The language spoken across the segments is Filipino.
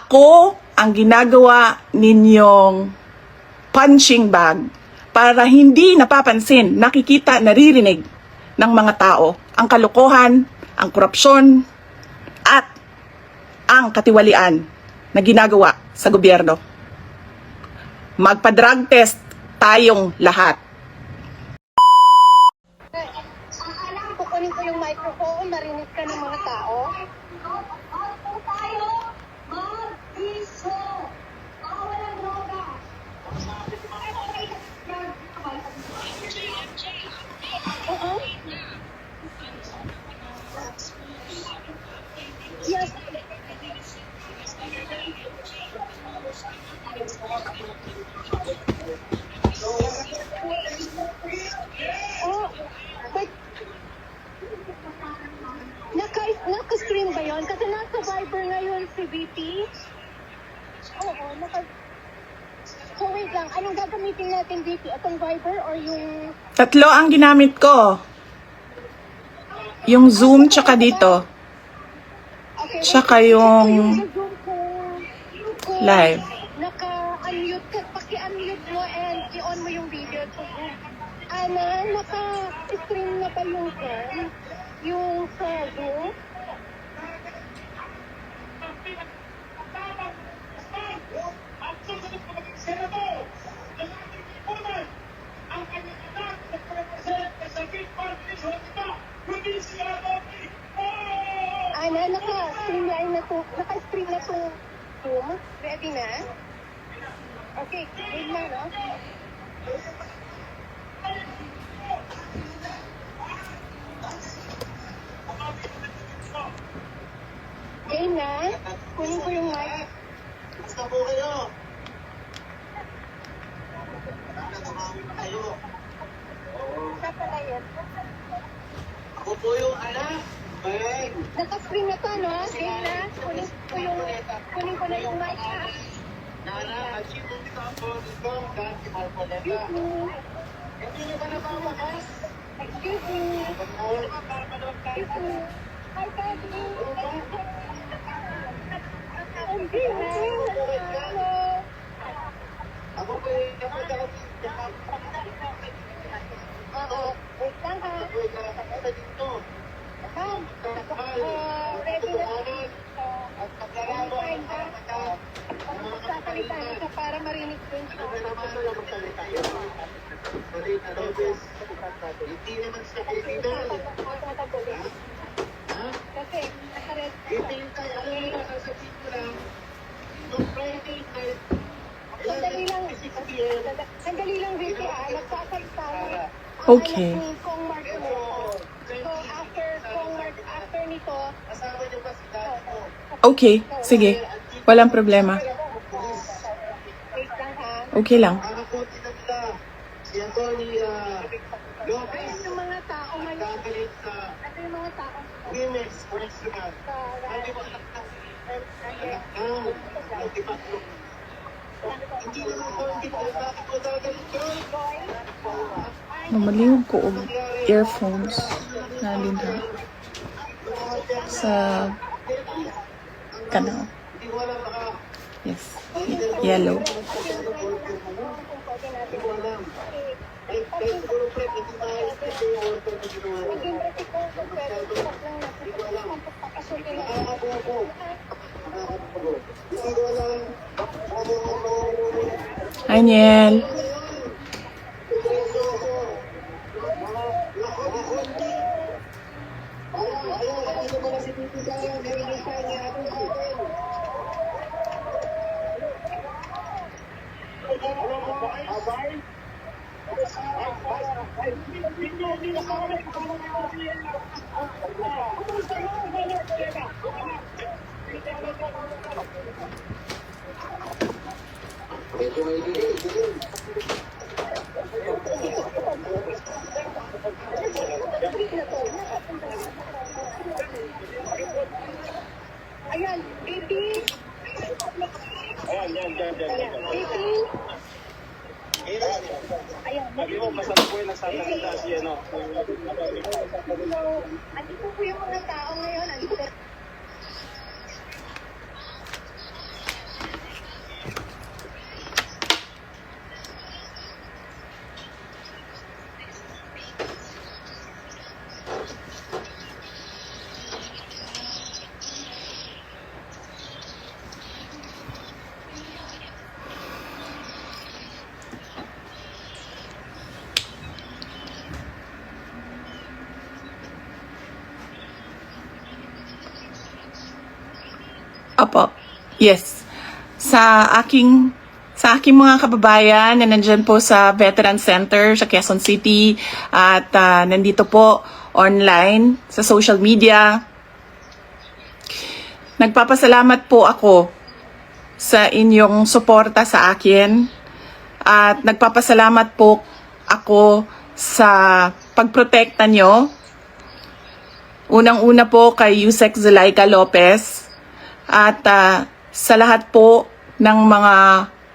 ako ang ginagawa ninyong punching bag para hindi napapansin, nakikita, naririnig ng mga tao ang kalokohan, ang korupsyon, at ang katiwalian na ginagawa sa gobyerno. Magpa-drug test tayong lahat. Alam, kukunin ko yung microphone, marinig ka ng mga tao. Tayo, mag-iso. Walang droga. Yes. Oh, but naka-screen ba yun? Kasi nasa Viber ngayon si VP. Oo, So wait lang, anong gagamitin natin VP? Itong Viber or yung... Tatlo ang ginamit ko. Yung Zoom tsaka dito. Okay, Tsaka yung Zoom kung live. naka-unmute ka, paki-unmute mo and i-on mo yung video to Zoom. Ana, naka-stream na ba yung Zoom? Yung sa Zoom? Ana, naka-stream na to Zoom. Ready na? Okay, wait na, no? Game na? Kunin ko yung mic. Basta po kayo. Kayo. Sa pala yan. Ako po yung anak. Bang. Naka-screen na to, no? Game na? Kunin ko na yung mic, ha? Nana, achievement ka po dito. Dati Marcoleta. Excuse me. Hindi nyo ba nababakas? Excuse me. Excuse me. Hi, Daddy. Hindi na. Hello. Ako po yung nakadati. Oo. Wait lang, ha? Ako yung nakakata dito. Ready na. At pagkaraman Fine, ha? Sasalita ka para marinig din siya. ano naman yung magsalita yun? Salita Lopez. Hindi naman sa Pilipinas. Ha? Kasi, nakared. Ipintay, alam mo na, sasabihin ko lang, yung Friday night, Sandali lang. 6 p.m. Sandali lang, Vicky, ha? Nagsasalita na. Okay. Anak ni Kong Mark ulit. So, after nito, Kasama niyo ba si Daddy ko? Okay, sige. Walang problema. wait lang, ha? Okay lang. Ang ako tinagla, si Anthony Lopez, Ayun yung mga tao ngayon. kagalit sa Ito yung mga tao Gimex, Original. sa Hindi ba anak ng multipatlo? Hindi naman ko, hindi ko, bakit ko gagalit yun? Mamaliw ko og earphones na dito sa kanal. Hindi ko alam, baka Yes. Yellow. hindi ko alam. Eh, siguro, Fred, hindi maayos kasi yung order na ginawa niya. naging resiko ko pero stop lang na pagpapasukin na Nakakabuko. Nakakabuko. Hindi ko alam. Hi, Niel. Ito may dilim. Ayan, baby. Ayan, yan. Baby. Ayan, Sabi mo, masarap po yung nagsasalita si ano. andito po yung mga tao ngayon. Andito. Opo. Yes. Sa aking mga kababayan na nandyan po sa Veteran Center sa Quezon City at nandito po online sa social media. Nagpapasalamat po ako sa inyong suporta sa akin at nagpapasalamat po ako sa pagprotekta nyo. Unang-una po kay Yusek Zulaika Lopez at sa lahat po ng mga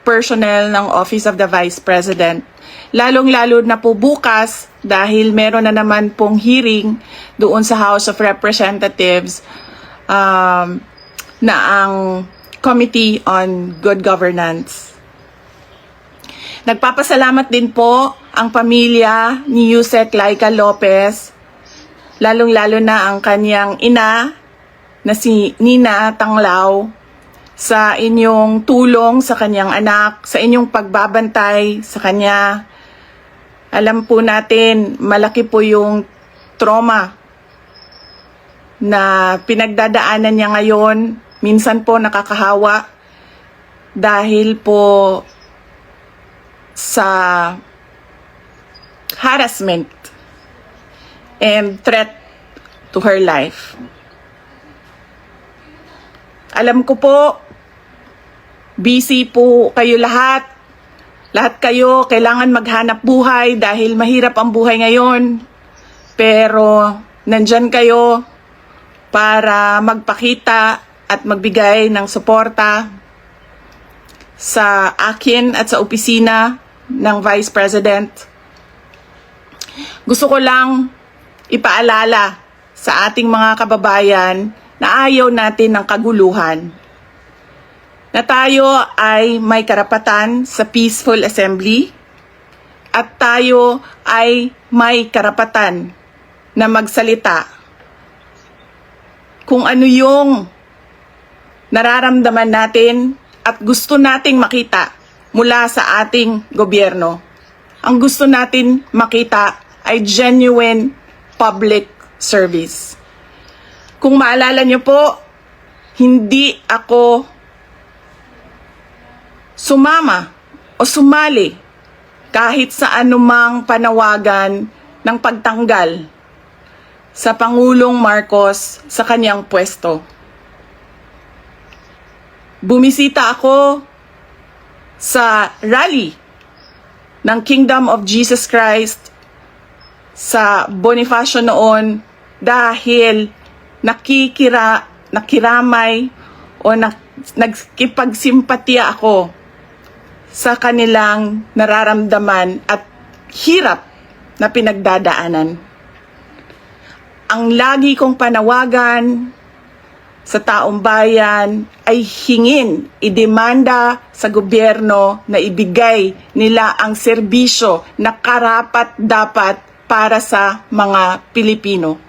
personnel ng Office of the Vice President. Lalong-lalo na po bukas dahil meron na naman pong hearing doon sa House of Representatives na ang Committee on Good Governance. Nagpapasalamat din po ang pamilya ni Yusek Laika Lopez, lalong-lalo na ang kanyang ina na si Nina Tanglao, sa inyong tulong sa kanyang anak, sa inyong pagbabantay sa kanya. Alam po natin, malaki po yung trauma na pinagdadaanan niya ngayon. Minsan po nakakahawa dahil po sa harassment and threat to her life. Alam ko po, busy po kayo lahat. Lahat kayo kailangan maghanap buhay dahil mahirap ang buhay ngayon. Pero nandyan kayo para magpakita at magbigay ng suporta sa akin at sa opisina ng Vice President. Gusto ko lang ipaalala sa ating mga kababayan na ayaw natin ng kaguluhan, na tayo ay may karapatan sa peaceful assembly at tayo ay may karapatan na magsalita kung ano yung nararamdaman natin at gusto nating makita mula sa ating gobyerno. Ang gusto natin makita ay genuine public service. Kung maalala niyo po, hindi ako sumama o sumali kahit sa anumang panawagan ng pagtanggal sa Pangulong Marcos sa kanyang pwesto. Bumisita ako sa rally ng Kingdom of Jesus Christ sa Bonifacio noon dahil nakiramay o nagkipagsimpatiya ako sa kanilang nararamdaman at hirap na pinagdadaanan. Ang lagi kong panawagan sa taong bayan ay hingin, idemanda sa gobyerno na ibigay nila ang serbisyo na karapat-dapat para sa mga Pilipino.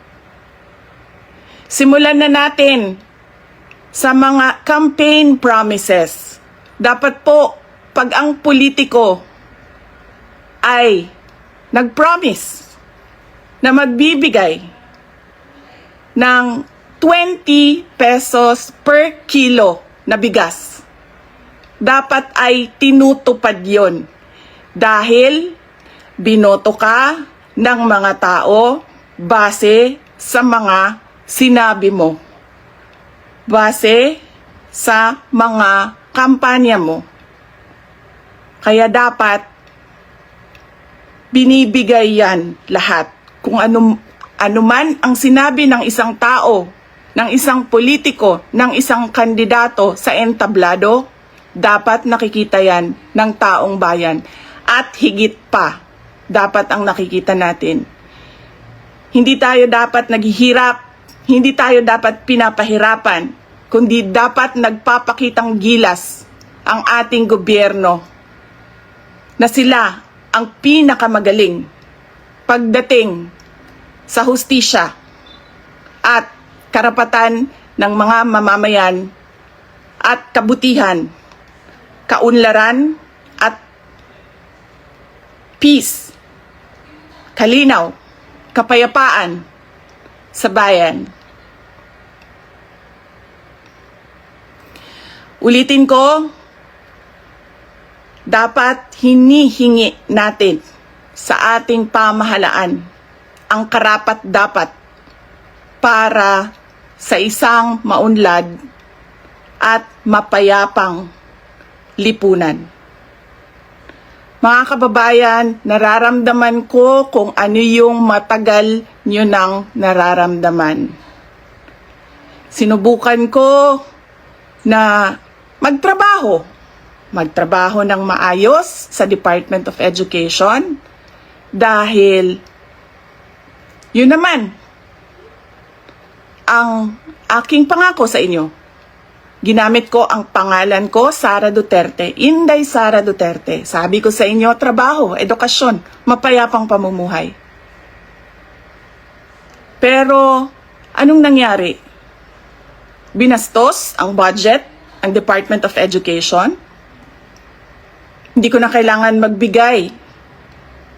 Simulan na natin sa mga campaign promises. Dapat po, pag ang politiko ay nag-promise na magbibigay ng 20 pesos per kilo na bigas, dapat ay tinutupad yon dahil binoto ka ng mga tao base sa mga sinabi mo, base sa mga kampanya mo. Kaya dapat binibigay yan lahat. Kung ano man ang sinabi ng isang tao, ng isang politiko, ng isang kandidato sa entablado, dapat nakikita yan ng taong bayan. At higit pa, dapat ang nakikita natin. Hindi tayo dapat naghihirap, hindi tayo dapat pinapahirapan, kundi dapat nagpapakitang gilas ang ating gobyerno na sila ang pinakamagaling pagdating sa hustisya at karapatan ng mga mamamayan at kabutihan, kaunlaran at peace, kalinaw, kapayapaan sa bayan. Ulitin ko, dapat hinihingi natin sa ating pamahalaan ang karapat-dapat para sa isang maunlad at mapayapang lipunan. Mga kababayan, nararamdaman ko kung ano yung matagal nyo nang nararamdaman. Sinubukan ko na magtrabaho ng maayos sa Department of Education dahil yun naman ang aking pangako sa inyo. Ginamit ko ang pangalan ko, Sara Duterte, Inday Sara Duterte. Sabi ko sa inyo, trabaho, edukasyon, mapayapang pamumuhay. Pero anong nangyari? Binastos ang budget, ang Department of Education. Hindi ko na kailangan magbigay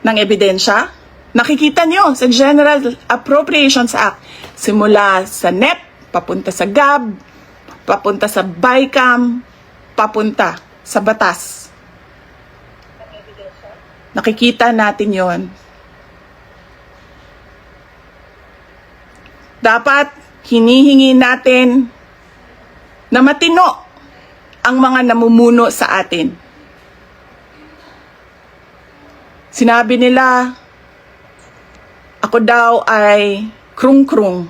ng ebidensya. Nakikita nyo sa General Appropriations Act, simula sa NEP, papunta sa GAB, papunta sa BICAM, papunta sa batas. Nakikita natin yon. Dapat hinihingi natin na matino ang mga namumuno sa atin. Sinabi nila, ako daw ay krung-krung.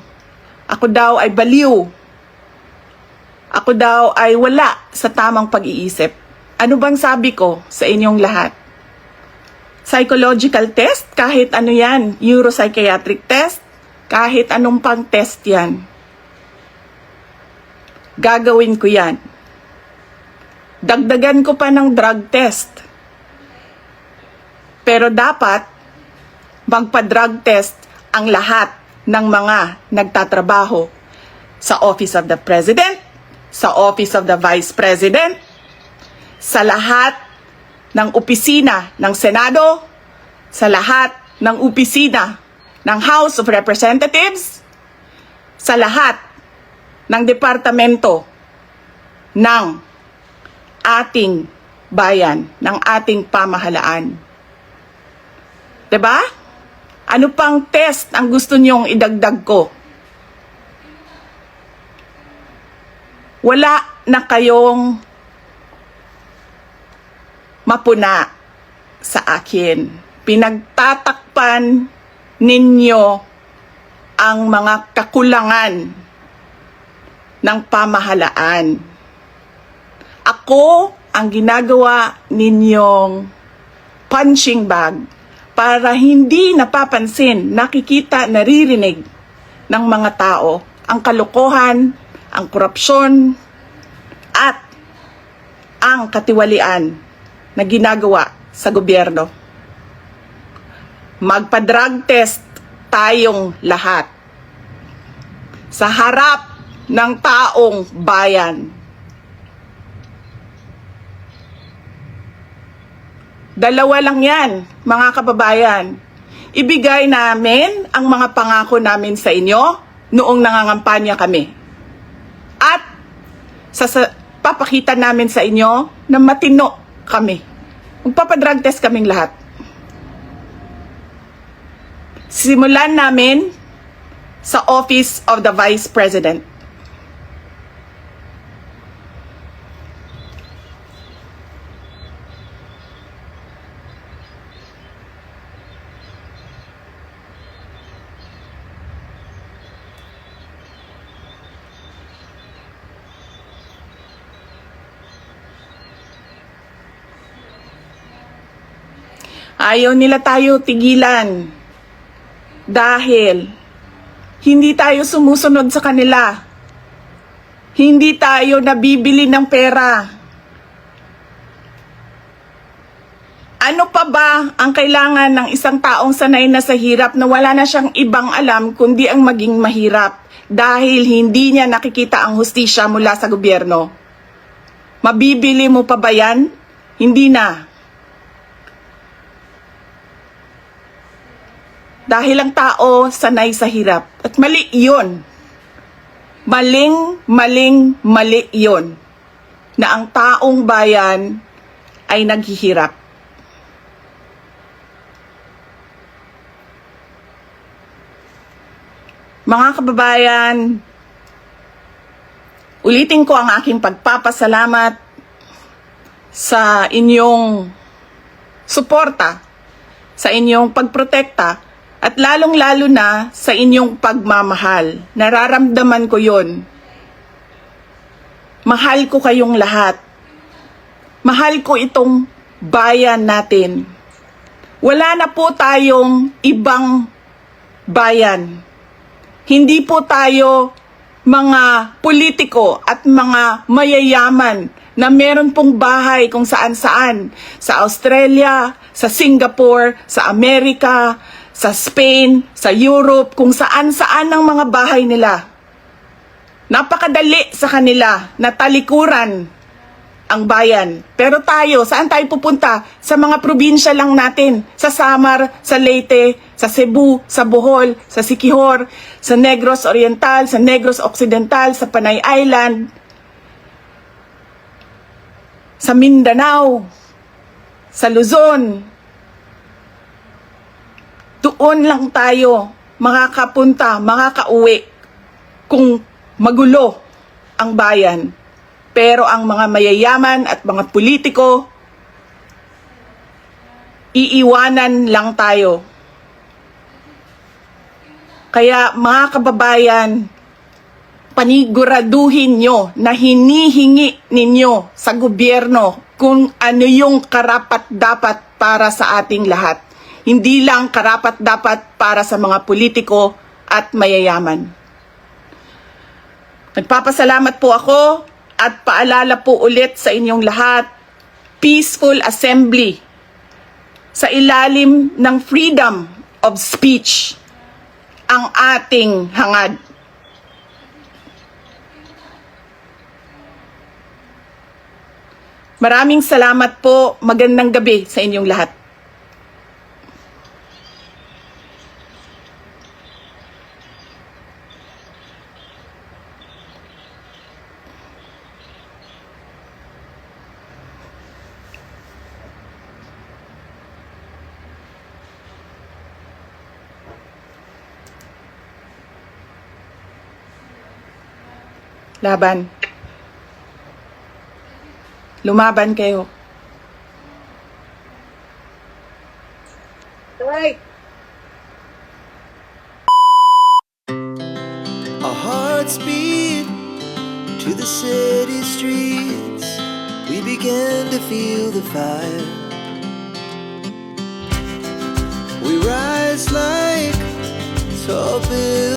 Ako daw ay baliw. Ako daw ay wala sa tamang pag-iisip. Ano bang sabi ko sa inyong lahat? Psychological test, kahit ano yan, neuropsychiatric test, kahit anong pang test yan. Gagawin ko yan. Dagdagan ko pa ng drug test. Pero dapat magpa-drug test ang lahat ng mga nagtatrabaho sa Office of the President, sa Office of the Vice President, sa lahat ng opisina ng Senado, sa lahat ng opisina ng House of Representatives, sa lahat ng departamento ng ating bayan, ng ating pamahalaan. 'Di ba? Ano pang test ang gusto niyong idagdag ko? Wala na kayong mapuna sa akin. Pinagtatakpan ninyo ang mga kakulangan ng pamahalaan. Ako ang ginagawa ninyong punching bag para hindi napapansin, nakikita, naririnig ng mga tao ang kalokohan, ang korupsyon, at ang katiwalian na ginagawa sa gobyerno. Magpa-drug test tayong lahat sa harap ng taong bayan. Dalawa lang yan, mga kababayan. Ibigay namin ang mga pangako namin sa inyo noong nangangampanya kami. At papakita namin sa inyo na matino kami. Magpapadrug test kaming lahat. Simulan namin sa Office of the Vice President. Ayaw nila tayo tigilan dahil hindi tayo sumusunod sa kanila. Hindi tayo nabibili ng pera. Ano pa ba ang kailangan ng isang taong sanay na sa hirap na wala na siyang ibang alam kundi ang maging mahirap dahil hindi niya nakikita ang hustisya mula sa gobyerno? Mabibili mo pa ba yan? Hindi na. Dahil ang tao sanay sa hirap. At mali yun. Mali yun. na ang taong bayan ay naghihirap. Mga kababayan, ulitin ko ang aking pagpapasalamat sa inyong suporta, sa inyong pagprotekta, at lalong-lalo na sa inyong pagmamahal. Nararamdaman ko yon. Mahal ko kayong lahat. Mahal ko itong bayan natin. Wala na po tayong ibang bayan. Hindi po tayo mga politiko at mga mayayaman na meron pong bahay kung saan-saan. Sa Australia, sa Singapore, sa Amerika, sa Spain, sa Europe, kung saan-saan ang mga bahay nila. Napakadali sa kanila na talikuran ang bayan. Pero tayo, saan tayo pupunta? Sa mga probinsya lang natin. Sa Samar, sa Leyte, sa Cebu, sa Bohol, sa Siquijor, sa Negros Oriental, sa Negros Occidental, sa Panay Island, sa Mindanao, sa Luzon. Doon lang tayo makakapunta, makakauwi kung magulo ang bayan. Pero ang mga mayayaman at mga politiko, iiwanan lang tayo. Kaya mga kababayan, paniguraduhin nyo na hinihingi ninyo sa gobyerno kung ano yung karapat-dapat para sa ating lahat. Hindi lang karapat-dapat para sa mga politiko at mayayaman. Nagpapasalamat po ako at paalala po ulit sa inyong lahat, peaceful assembly sa ilalim ng freedom of speech ang ating hangad. Maraming salamat po. Magandang gabi sa inyong lahat. Laban. Lumaban kayo. Right. Our hearts beat to the city streets. We began to feel the fire. We rise like tall buildings.